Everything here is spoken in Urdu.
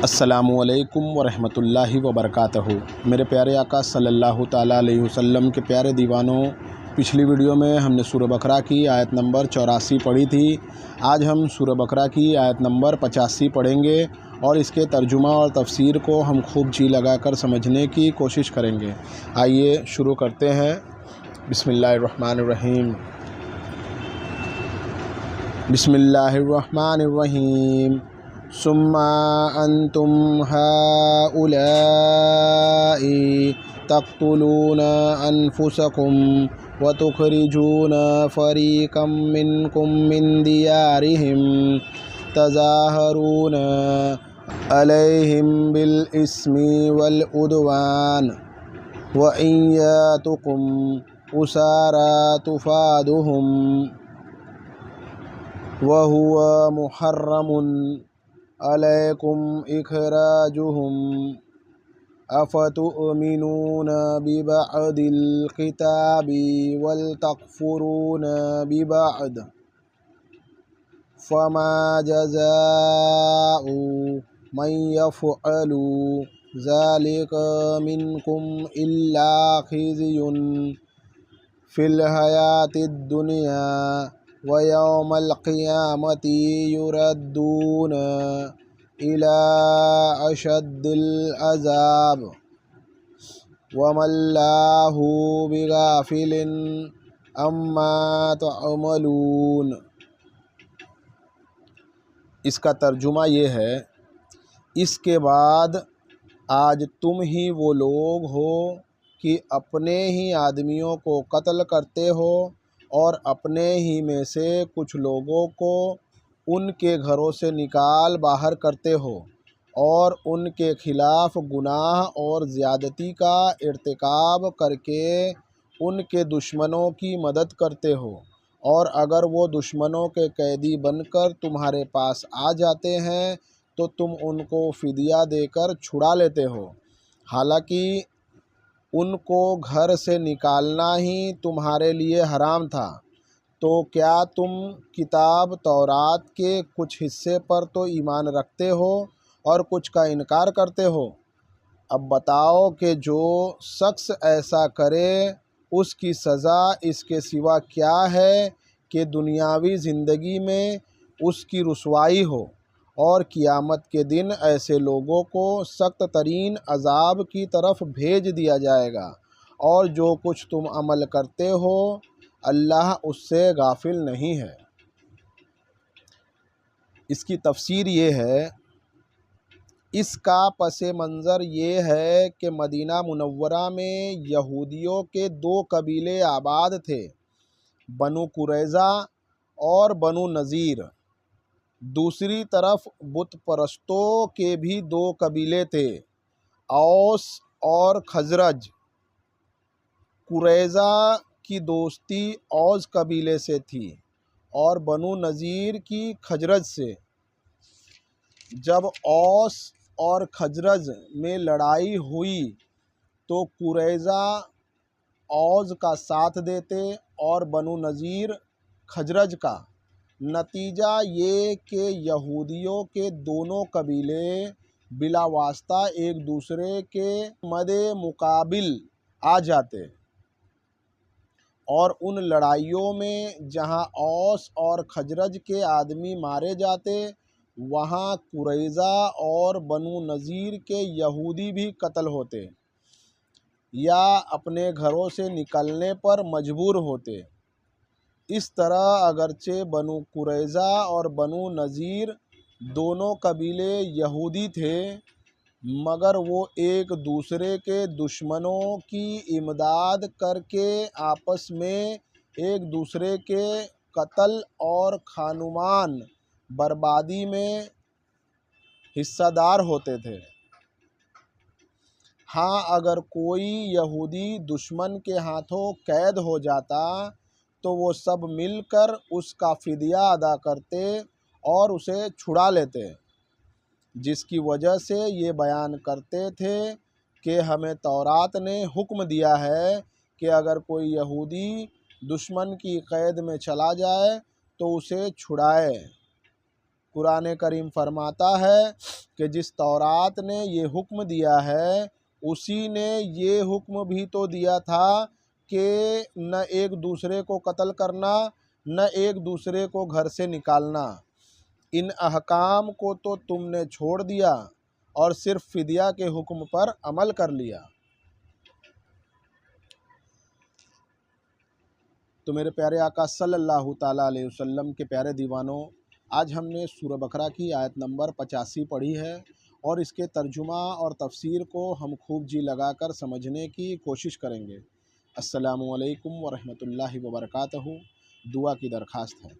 السلام علیکم ورحمۃ اللہ وبرکاتہ۔ میرے پیارے آقا صلی اللہ تعالیٰ علیہ وسلم کے پیارے دیوانوں، پچھلی ویڈیو میں ہم نے سورہ بقرہ کی آیت نمبر 84 پڑھی تھی۔ آج ہم سورہ بقرہ کی آیت نمبر 85 پڑھیں گے اور اس کے ترجمہ اور تفسیر کو ہم خوب جی لگا کر سمجھنے کی کوشش کریں گے۔ آئیے شروع کرتے ہیں۔ بسم اللہ الرحمن الرحیم۔ بسم اللہ الرحمن الرحیم۔ ثم انتم هؤلاء تقتلون انفسكم وتخرجون فريقا منكم من ديارهم تظاهرون عليهم بالإثم والعدوان وإن يأتكم أسارى تفادوهم وهو محرم علیکم اخراجہم افتؤمنون ببعض الکتاب ولتکفرون ببعض فما جزاء من یفعل ذلک منکم الا خزی فی الحیاۃ الدنیا وَيَوْمَ الْقِيَامَةِ يُرَدُّونَ إِلَىٰ أَشَدِّ الْعَذَابِ وَمَا اللَّهُ بِغَافِلٍ عَمَّا تَعْمَلُونَ۔ اس کا ترجمہ یہ ہے، اس کے بعد آج تم ہی وہ لوگ ہو کہ اپنے ہی آدمیوں کو قتل کرتے ہو اور اپنے ہی میں سے کچھ لوگوں کو ان کے گھروں سے نکال باہر کرتے ہو اور ان کے خلاف گناہ اور زیادتی کا ارتکاب کر کے ان کے دشمنوں کی مدد کرتے ہو، اور اگر وہ دشمنوں کے قیدی بن کر تمہارے پاس آ جاتے ہیں تو تم ان کو فدیہ دے کر چھڑا لیتے ہو، حالانکہ ان کو گھر سے نکالنا ہی تمہارے لیے حرام تھا۔ تو کیا تم کتاب تورات کے کچھ حصے پر تو ایمان رکھتے ہو اور کچھ کا انکار کرتے ہو؟ اب بتاؤ کہ جو شخص ایسا کرے اس کی سزا اس کے سوا کیا ہے کہ دنیاوی زندگی میں اس کی رسوائی ہو، اور قیامت کے دن ایسے لوگوں کو سخت ترین عذاب کی طرف بھیج دیا جائے گا، اور جو کچھ تم عمل کرتے ہو اللہ اس سے غافل نہیں ہے۔ اس کی تفسیر یہ ہے، اس کا پس منظر یہ ہے کہ مدینہ منورہ میں یہودیوں کے دو قبیلے آباد تھے، بنو قریظہ اور بنو نذیر۔ دوسری طرف بت پرستوں کے بھی دو قبیلے تھے، اوس اور خزرج۔ قریظہ کی دوستی اوس قبیلے سے تھی اور بنو نذیر کی خزرج سے۔ جب اوس اور خزرج میں لڑائی ہوئی تو قریظہ اوس کا ساتھ دیتے اور بنو نذیر خزرج کا۔ نتیجہ یہ کہ یہودیوں کے دونوں قبیلے بلا واسطہ ایک دوسرے کے مد مقابل آ جاتے، اور ان لڑائیوں میں جہاں اوس اور خزرج کے آدمی مارے جاتے وہاں قریظہ اور بنو نذیر کے یہودی بھی قتل ہوتے یا اپنے گھروں سے نکلنے پر مجبور ہوتے۔ اس طرح اگرچہ بنو قریظہ اور بنو نذیر دونوں قبیلے یہودی تھے، مگر وہ ایک دوسرے کے دشمنوں کی امداد کر کے آپس میں ایک دوسرے کے قتل اور خانمان بربادی میں حصہ دار ہوتے تھے۔ ہاں، اگر کوئی یہودی دشمن کے ہاتھوں قید ہو جاتا تو وہ سب مل کر اس کا فدیہ ادا کرتے اور اسے چھڑا لیتے، جس کی وجہ سے یہ بیان کرتے تھے کہ ہمیں تورات نے حکم دیا ہے کہ اگر کوئی یہودی دشمن کی قید میں چلا جائے تو اسے چھڑائے۔ قرآن کریم فرماتا ہے کہ جس تورات نے یہ حکم دیا ہے اسی نے یہ حکم بھی تو دیا تھا کہ نہ ایک دوسرے کو قتل کرنا، نہ ایک دوسرے کو گھر سے نکالنا۔ ان احکام کو تو تم نے چھوڑ دیا اور صرف فدیہ کے حکم پر عمل کر لیا۔ تو میرے پیارے آقا صلی اللہ تعالیٰ علیہ وسلم کے پیارے دیوانوں، آج ہم نے سورہ بقرہ کی آیت نمبر 85 پڑھی ہے، اور اس کے ترجمہ اور تفسیر کو ہم خوب جی لگا کر سمجھنے کی کوشش کریں گے۔ السلام علیکم ورحمۃ اللہ وبرکاتہ۔ دعا کی درخواست ہے۔